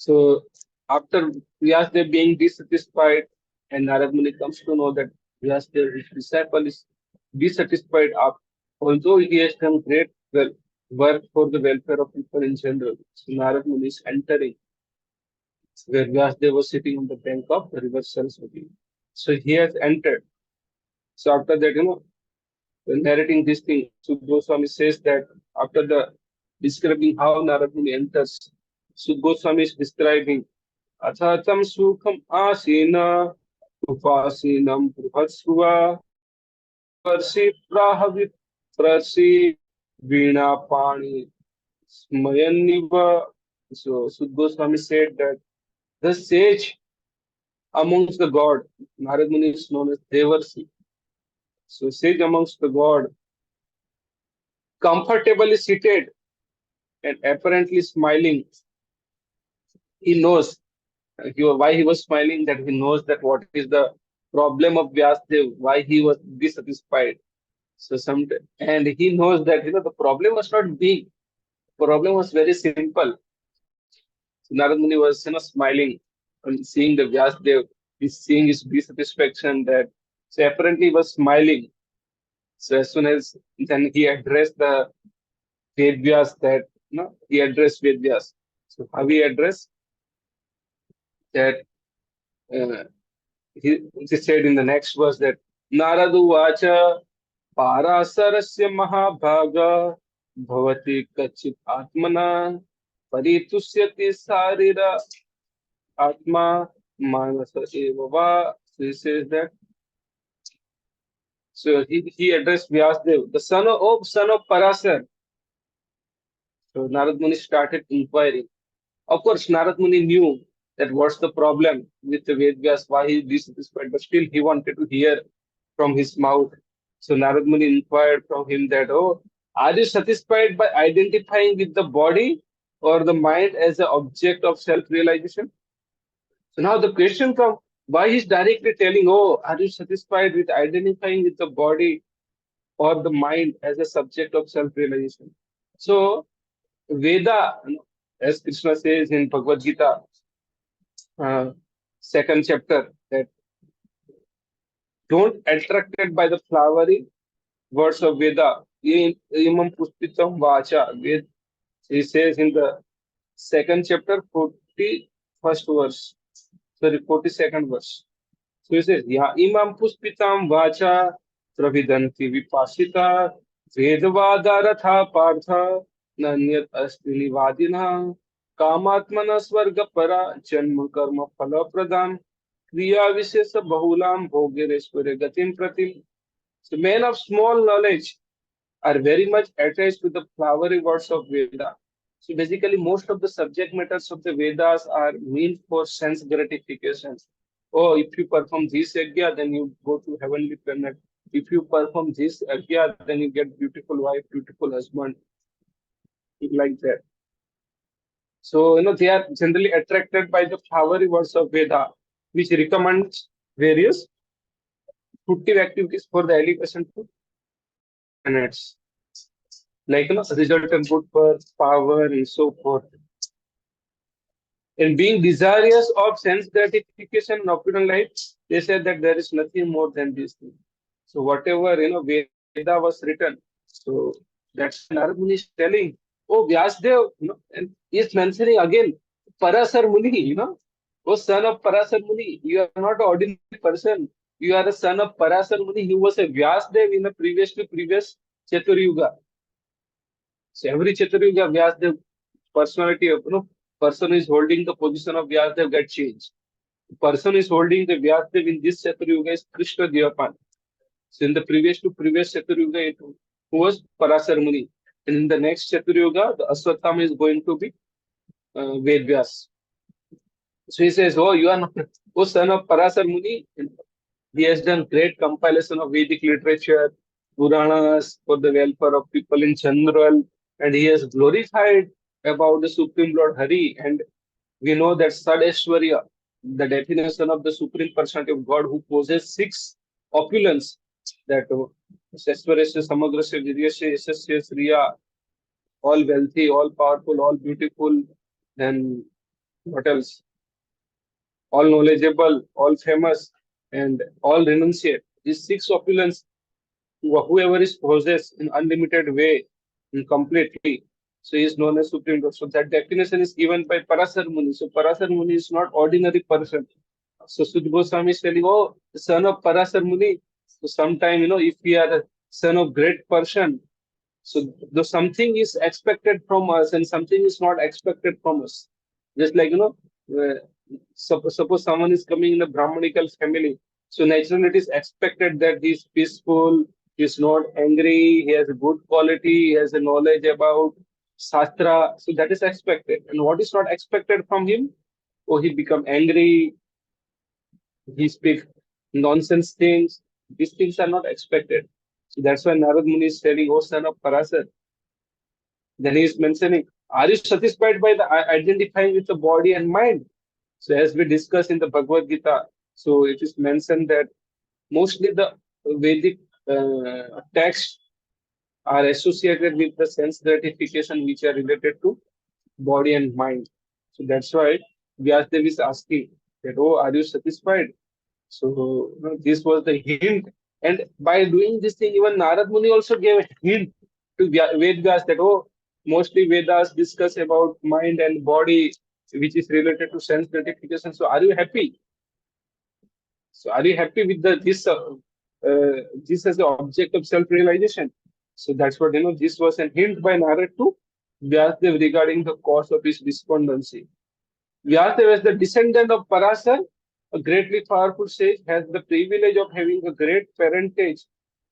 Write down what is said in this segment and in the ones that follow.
So after Vyasadeva being dissatisfied, and Naradmuni comes to know that Vyasadeva, his disciple, is dissatisfied, although he has done great work for the welfare of people in general. So Naradmuni is entering where Vyasadeva was sitting on the bank of the river Saraswati. So he has entered. So after that, narrating this thing, Sud Goswami says that after the describing how Naradmuni enters, Sud Goswami is describing Athatam Sukham Asina Upasinam Prabhatsva Parsi Prahavit Prasi Veena Pani Smayaniva. So Sud Goswami said that the sage amongst the god, Naradmuni is known as Devarsi. So sage amongst the god, comfortably seated and apparently smiling. He knows why he was smiling, that he knows that what is the problem of Vyasadeva, why he was dissatisfied. So and he knows that the problem was not big, problem was very simple. So Naradmuni was smiling and seeing the Vyasadeva, he's seeing his dissatisfaction, that so apparently he was smiling. So as soon as then he addressed the Vedvyas, that he addressed Vedvyas. So how he addressed that, uh, he said in the next verse that Naradu Vacha Parasarasya Mahabhaga Bhavati Kachit Atmana Paritusyati Sarira Atma Manasa Evava. So he says that. So he addressed Vyasadeva, the son of Parasar. So Narad Muni started inquiring. Of course, Narad Muni knew that what's the problem with the Vedvyas, why he is dissatisfied, but still he wanted to hear from his mouth. So Narad Muni inquired from him that, oh, are you satisfied by identifying with the body or the mind as an object of self-realization? So now the question comes, why he's directly telling, oh, are you satisfied with identifying with the body or the mind as a subject of self-realization? So Veda, as Krishna says in Bhagavad Gita, uh, second chapter, that don't attracted by the flowery words of Veda. Imam puspitam vacha. He says in the second chapter, 41st verse. Sorry, 42nd verse. So he says, yeah, imam puspitam vacha pravidanti vipasita vedvadaratha partha nanyat asti nivadina kamatmana swarga para janma karma phala pradam kriya vishesa bahulam bhogereshware gatim pratim. So men of small knowledge are very much attached to the flowery words of Veda. So basically, most of the subject matters of the Vedas are meant for sense gratification. Oh, if you perform this yajna, then you go to heavenly planet. If you perform this yajna, then you get beautiful wife, beautiful husband, like that. So they are generally attracted by the flowery words of Veda, which recommends various fruitive activities for the elevation to planets, like result in good birth, power, and so forth. And being desirous of sense gratification in opulent life, they said that there is nothing more than this thing. So whatever Veda was written, so that's why Narad Muni is telling, oh Vyasdev, and he is mentioning again Parasar Muni, oh son of Parasar Muni, you are not an ordinary person. You are a son of Parasar Muni. He was a Vyasdev in the previous Chaturyuga. So every Chaturyuga, Vyasdev personality of person is holding the position of Vyasadeva get changed. The person is holding the Vyasadeva in this Chaturyuga is Krishna Devapan. So in the previous Chaturyuga, who was Parasar Muni. And in the next Chaturyuga, the Aswatthama is going to be Vedvyas. So he says, oh, you are not, oh, son of Parasar Muni. He has done great compilation of Vedic literature, Puranas for the welfare of people in general, and he has glorified about the Supreme Lord Hari. And we know that Sadeshwarya, the definition of the Supreme Personality of God who possesses six opulence, that Seshwarasya, Samagrasya, Viryasya, Yashasya, Sriya, all wealthy, all powerful, all beautiful, then What else? All knowledgeable, all famous, and all renunciate. These six opulence, whoever is possessed in unlimited way and completely, so he is known as Supreme Lord. So that definition is given by Parasar Muni. So Parasar Muni is not ordinary person. So Sud Goswami is telling, oh, the son of Parasar Muni. So sometime, if we are the son of great person, so the something is expected from us and something is not expected from us. Just like, suppose someone is coming in a Brahmanical family. So naturally it is expected that he is peaceful, he is not angry, he has a good quality, he has a knowledge about Shastra. So that is expected. And what is not expected from him? Oh, he become angry, he speak nonsense things. These things are not expected. So that's why Narad Muni is telling, oh son of Parasar, then he is mentioning, are you satisfied by the identifying with the body and mind? So as we discussed in the Bhagavad Gita, so it is mentioned that mostly the Vedic texts are associated with the sense gratification which are related to body and mind. So that's why Vyasadeva is asking that, oh, are you satisfied? So this was the hint. And by doing this thing, even Narad Muni also gave a hint to Vedas that, oh, mostly Vedas discuss about mind and body, which is related to sense gratification. So are you happy? So are you happy with this as the object of self-realization? So that's what, this was a hint by Narad to Vyasadeva regarding the cause of his despondency. Vyasa, as the descendant of Parasar, a greatly powerful sage, has the privilege of having a great parentage.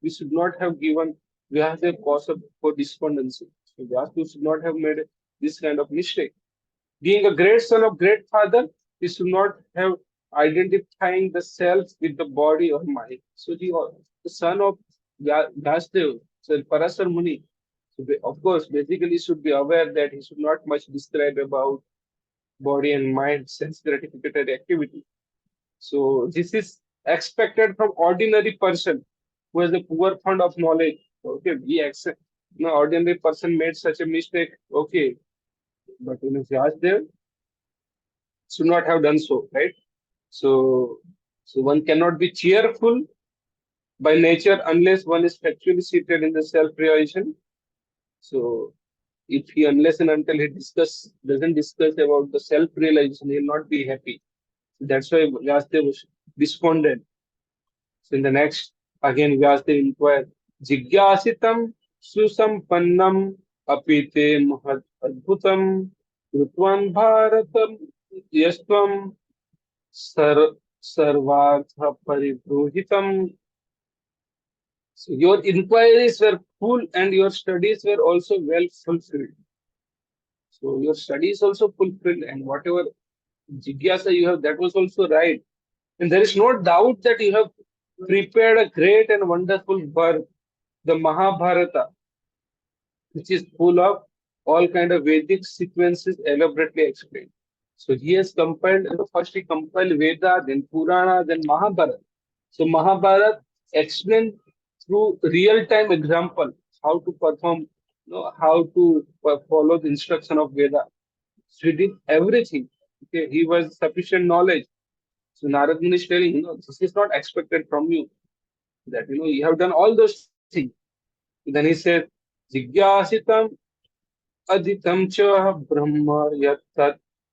We should not have given Vyasa cause for despondency. So Vyasa should not have made this kind of mistake. Being a great son of great father, we should not have identifying the self with the body or mind. So the son of Vyasdev, so Parasar Muni, so of course, basically should be aware that he should not much describe about body and mind sense gratificatory activity. So this is expected from ordinary person who has a poor fund of knowledge. Okay, we accept. No, ordinary person made such a mistake. Okay, but Vyasdev should not have done so, right? So, so one cannot be cheerful by nature unless one is factually seated in the self-realization. So, if he unless and until he doesn't discuss about the self-realization, he will not be happy. That's why Vyasdev was despondent. So in the next, again Vyasdev inquired, Jigyasitam susampannam apite mahad adbhutam krutvan bharatam yastvam sar sarvartha paribruhitam. So your inquiries were full and your studies were also well fulfilled. So your studies also fulfilled and whatever jigyasa you have, that was also right. And there is no doubt that you have prepared a great and wonderful work, the Mahabharata, which is full of all kind of Vedic sequences elaborately explained. So he has compiled, first he compiled Veda, then Purana, then Mahabharata. So Mahabharata explained through real-time example how to perform, how to follow the instruction of Veda. So he did everything. Okay, he was sufficient knowledge. So Narad Muni is telling, this is not expected from you. That, you have done all those things. Then he said, Jigyasitam aditam cha brahma yat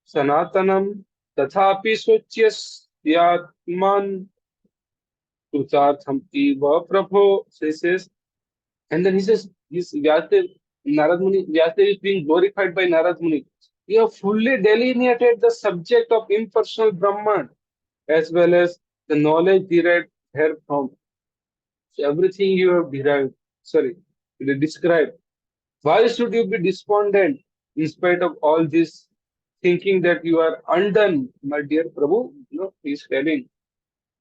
sanatanam tathapi sochyasyatman tutartham eva prabho. So he says, and then he says, Narad Muni, Vyasadeva is being glorified by Narad Muni. You have fully delineated the subject of impersonal Brahman as well as the knowledge derived therefrom. So everything you have described. Why should you be despondent in spite of all this, thinking that you are undone, my dear Prabhu? He is telling,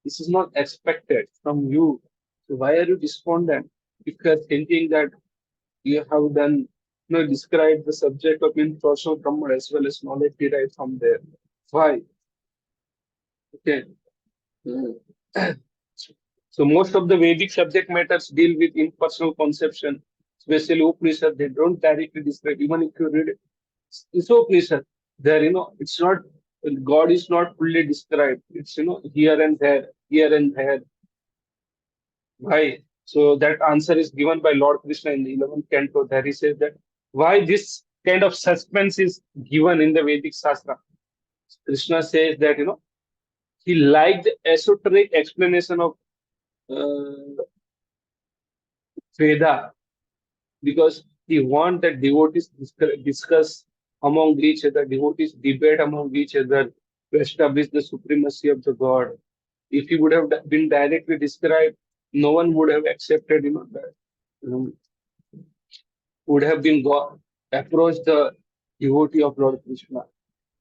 this is not expected from you. So why are you despondent? If you are thinking that you have done, described the subject of impersonal Brahman as well as knowledge derived from there. Why? Okay. So most of the Vedic subject matters deal with impersonal conception, especially Upanishad. They don't directly describe. Even if you read it's Upanishad, there it's not God is not fully described. It's here and there, here and there. Why? So that answer is given by Lord Krishna in the 11th canto. There he says that why this kind of suspense is given in the Vedic Shastra. Krishna says that he liked the esoteric explanation of Veda because he want that devotees discuss among each other, devotees debate among each other to establish the supremacy of the God. If he would have been directly described, no one would have accepted, that would have been God, approached the devotee of Lord Krishna.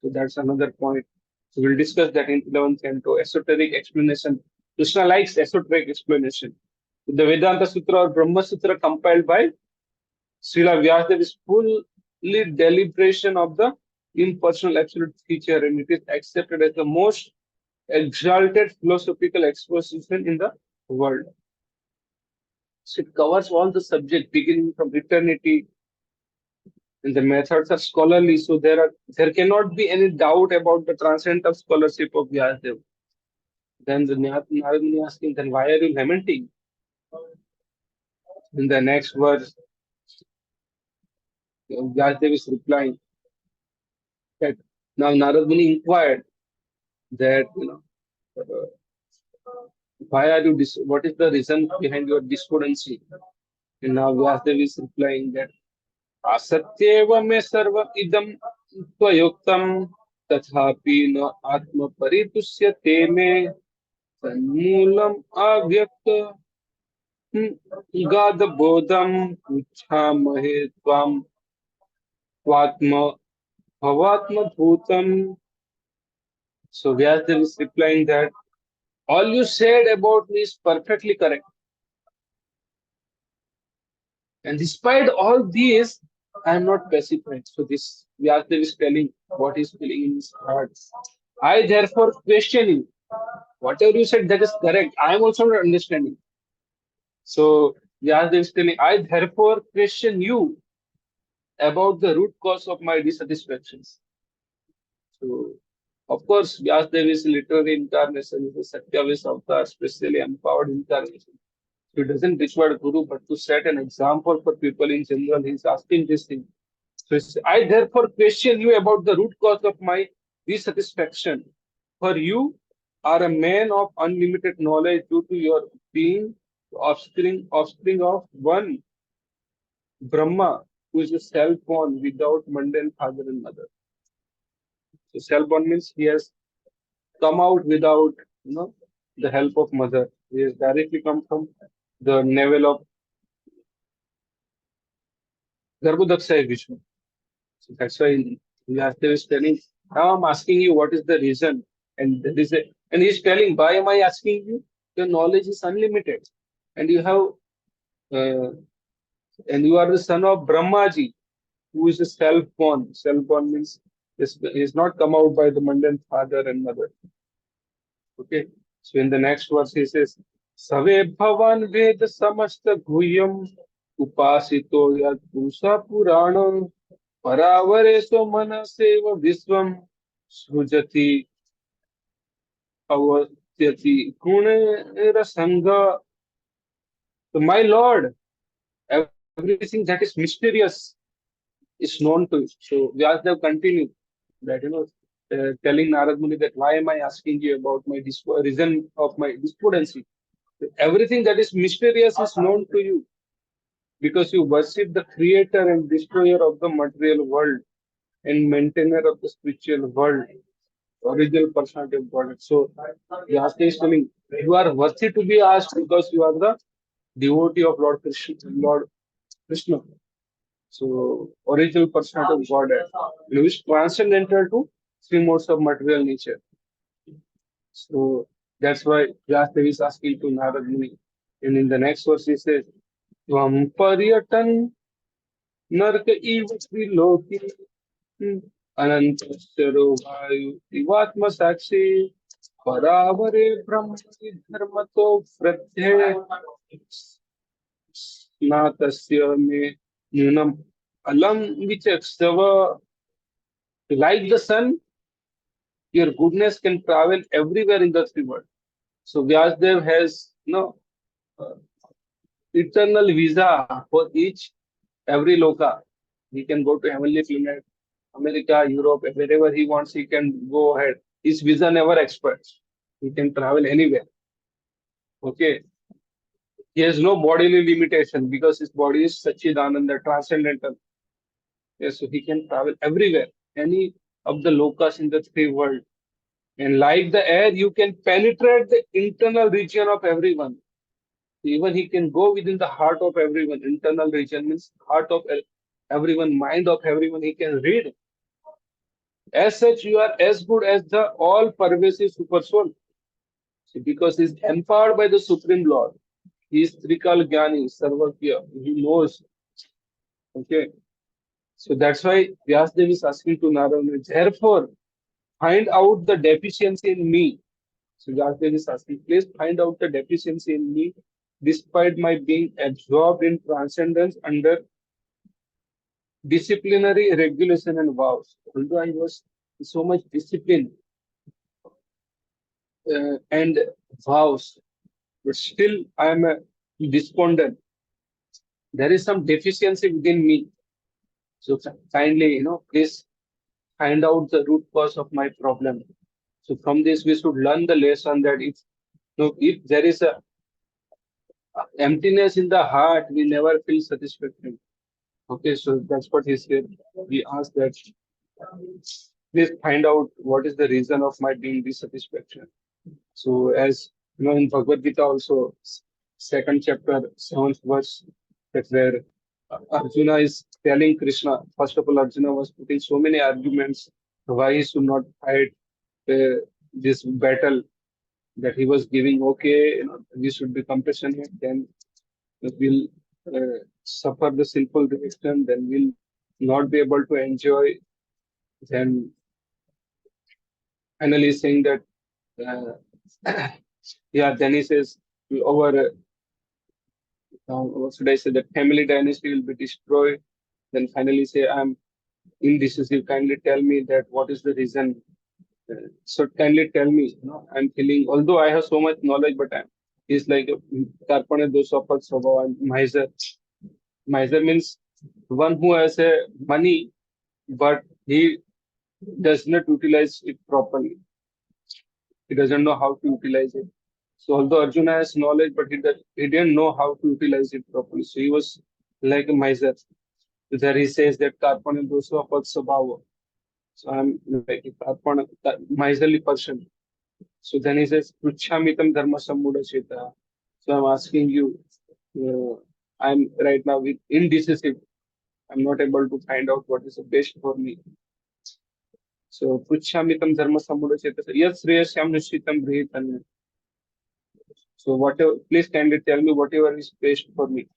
So that's another point. So we'll discuss that in 11th canto. Esoteric explanation. Krishna likes esoteric explanation. The Vedanta Sutra or Brahma Sutra compiled by Srila Vyasadeva is fully deliberation of the impersonal absolute feature, and it is accepted as the most exalted philosophical exposition in the world. So it covers all the subject beginning from eternity, and the methods are scholarly. So there cannot be any doubt about the transcendental scholarship of Vyasadeva. Then the Naradmuni asking, then why are you lamenting? In the next verse, Vyasadeva is replying that now Naradmuni inquired that uh, why are you what is the reason behind your discordancy? And now Vyasadeva is replying that Asatyeva me sarva idam tvayuktam tathapi na atma paritusya te me tanmulam avyakta gada bodham uchhamahe tvam tvatma bhavatma bhutam. So Vyasadeva is replying that all you said about me is perfectly correct. And despite all these, I am not pacified. So this Vyasadeva is telling what he's feeling in his heart. I therefore question you. Whatever you said, that is correct. I am also not understanding. So Vyasadeva is telling, I therefore question you about the root cause of my dissatisfactions. So of course, Vyasadeva is literary incarnation, is a Satyavis avatar, specially empowered incarnation. He doesn't require Guru, but to set an example for people in general, he's asking this thing. So I therefore question you about the root cause of my dissatisfaction. For you are a man of unlimited knowledge due to your being offspring of one Brahma, who is a self-born without mundane father and mother. So self-born means he has come out without the help of mother. He has directly come from the navel of Garbhodakshay Vishnu. So that's why Vyasadeva is telling, now I'm asking you what is the reason. And there is and he's telling, why am I asking you? Your knowledge is unlimited. And you have uh, and you are the son of Brahmaji, who is a self-born. Self-born means he is not come out by the mundane father and mother. Okay. So in the next verse he says, Save Bhavan Ved Samasta Guhyam Upasito Yad Purusa Puranam Paravare Manaseva Visvam Srujati Avatyati Kunera Sangha. So my Lord, everything that is mysterious is known to you. So Vyasadeva continued that, telling Narad Muni that why am I asking you about my reason of my despondency? Everything that is mysterious is known to you because you worship the creator and destroyer of the material world and maintainer of the spiritual world, original personality of God. So Vyasa is telling you are worthy to be asked because you are the devotee of Lord Krishna. Lord Krishna. So original personality of God, which is transcendental to three modes of material nature. So that's why Vyasa is asking to Narad Muni. And in the next verse he says, Tvam paryatan narka iva triloki anantasharo vayu ivatma sakshi paravare brahma dharmato prathe snatasya me nunam alam vichakshava. Like the sun, your goodness can travel everywhere in the three world. So Vyasdev has eternal visa for each every loka. He can go to heavenly planet, America, Europe, wherever he wants, he can go ahead. His visa never expires. He can travel anywhere. Okay. He has no bodily limitation because his body is Sachidananda, transcendental. Yes, so he can travel everywhere, any of the lokas in the three world. And like the air, you can penetrate the internal region of everyone. Even he can go within the heart of everyone. Internal region means heart of everyone, mind of everyone. He can read. As such, you are as good as the all-pervasive super soul. See, because he's empowered by the Supreme Lord. He is Trikal Jnani, Sarvagya. He knows. Okay. So that's why Vyasdev is asking to Narayana, therefore, find out the deficiency in me. So Vyasdev is asking, please find out the deficiency in me, despite my being absorbed in transcendence under disciplinary regulation and vows. Although I was so much discipline and vows, but still I am a despondent. There is some deficiency within me. So kindly, please find out the root cause of my problem. So from this, we should learn the lesson that if there is a emptiness in the heart, we never feel satisfaction. Okay, so that's what he said. We asked that, please find out what is the reason of my being dissatisfaction. So as in Bhagavad Gita also, second chapter, seventh verse, that where Arjuna is telling Krishna, first of all, Arjuna was putting so many arguments why he should not fight this battle, that he was giving, okay, we should be compassionate, then we'll suffer the sinful reaction, then we'll not be able to enjoy. Then finally saying that, uh, yeah, then he says, our, what should I say, that family dynasty will be destroyed. Then finally say, I'm indecisive. Kindly tell me that what is the reason. So kindly tell me, I'm feeling, although I have so much knowledge, but it's like Karpane Dosapad Swabhava and miser. Miser means one who has a money, but he does not utilize it properly. He doesn't know how to utilize it. So although Arjuna has knowledge, but he didn't know how to utilize it properly. So he was like a miser. There he says that Karpane Dosapad Swabhava. So I'm like a Karpana, miserly person. So then he says, Pruchhamitam dharma sammudacheta. So I'm asking you, I'm right now with indecisive. I'm not able to find out what is the best for me. So Pruchhamitam dharma sammudacheta. Yes, Sreyasyam nishritam brihitan. So whatever, please kindly tell me whatever is best for me.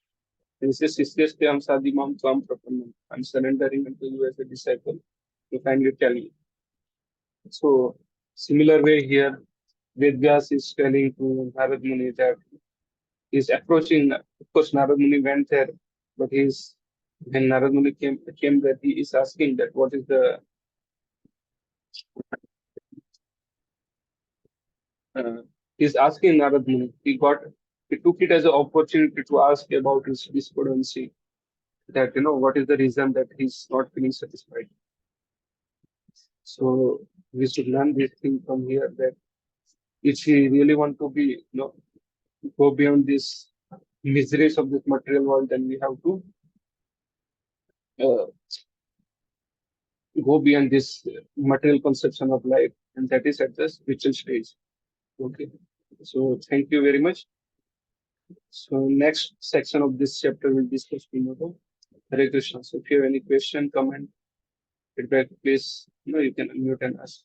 And he says, Sistyastham sadimam tvam prapannam. I'm surrendering unto you as a disciple. So kindly tell me. So similar way here, Vedvyas is telling to Naradmuni that he's approaching. Of course, Naradmuni went there, but when Naradmuni came there, he is asking that what is the uh, he's asking Naradmuni. He took it as an opportunity to ask about his despondency. That what is the reason that he's not feeling satisfied. So we should learn this thing from here, that if he really want to be go beyond these miseries of this material world, then we have to uh, go beyond this material conception of life, and that is at the spiritual stage. Okay. So thank you very much. So next section of this chapter will discuss tomorrow. Hare Krishna. So if you have any question, comment, feedback, please, you can unmute and ask.